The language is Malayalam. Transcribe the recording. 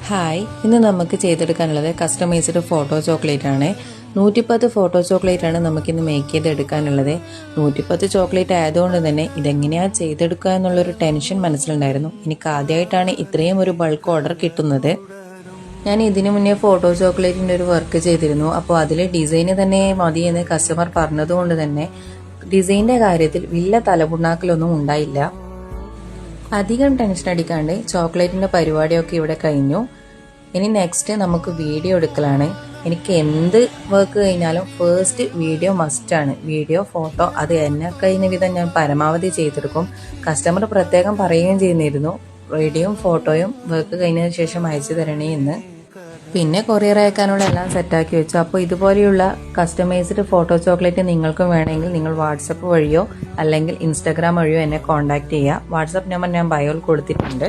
ഹായ്, ഇന്ന് നമുക്ക് ചെയ്തെടുക്കാനുള്ളത് കസ്റ്റമൈസ്ഡ് ഫോട്ടോ ചോക്ലേറ്റ് ആണ്. 110 ഫോട്ടോ ചോക്ലേറ്റ് ആണ് നമുക്കിന്ന് മേക്ക് ചെയ്തെടുക്കാനുള്ളത്. 110 ചോക്ലേറ്റ് ആയതുകൊണ്ട് തന്നെ ഇതെങ്ങനെയാണ് ചെയ്തെടുക്കുക എന്നുള്ളൊരു ടെൻഷൻ മനസ്സിലുണ്ടായിരുന്നു. എനിക്ക് ആദ്യമായിട്ടാണ് ഇത്രയും ഒരു ബൾക്ക് ഓർഡർ കിട്ടുന്നത്. ഞാൻ ഇതിനു മുന്നേ ഫോട്ടോ ചോക്ലേറ്റിൻ്റെ ഒരു വർക്ക് ചെയ്തിരുന്നു. അപ്പോൾ അതിൽ ഡിസൈന് തന്നെ മതി എന്ന് കസ്റ്റമർ പറഞ്ഞതുകൊണ്ട് തന്നെ ഡിസൈനിൻ്റെ കാര്യത്തിൽ വലിയ തലപുണ്ണാക്കലൊന്നും ഉണ്ടായില്ല. അധികം ടെൻഷൻ അടിക്കാണ്ട് ചോക്ലേറ്റിൻ്റെ പരിപാടിയൊക്കെ ഇവിടെ കഴിഞ്ഞു. ഇനി നെക്സ്റ്റ് നമുക്ക് വീഡിയോ എടുക്കലാണ്. എനിക്ക് എന്ത് വർക്ക് കഴിഞ്ഞാലും ഫസ്റ്റ് വീഡിയോ മസ്റ്റാണ്. വീഡിയോ ഫോട്ടോ അത് എന്നെ കഴിയുന്ന വിധം ഞാൻ പരമാവധി ചെയ്തെടുക്കും. കസ്റ്റമർ പ്രത്യേകം പറയുകയും ചെയ്യുന്നിരുന്നു വീഡിയോയും ഫോട്ടോയും വർക്ക് കഴിഞ്ഞതിന് ശേഷം അയച്ചു തരണേ എന്ന്. പിന്നെ കൊറിയർ അയക്കാനുള്ള എല്ലാം സെറ്റാക്കി വെച്ചു. അപ്പോൾ ഇതുപോലെയുള്ള കസ്റ്റമൈസ്ഡ് ഫോട്ടോ ചോക്ലേറ്റ് നിങ്ങൾക്കും വേണമെങ്കിൽ നിങ്ങൾ വാട്സപ്പ് വഴിയോ അല്ലെങ്കിൽ ഇൻസ്റ്റാഗ്രാം വഴിയോ എന്നെ കോൺടാക്ട് ചെയ്യുക. വാട്സപ്പ് നമ്പർ ഞാൻ ബയോയിൽ കൊടുത്തിട്ടുണ്ട്.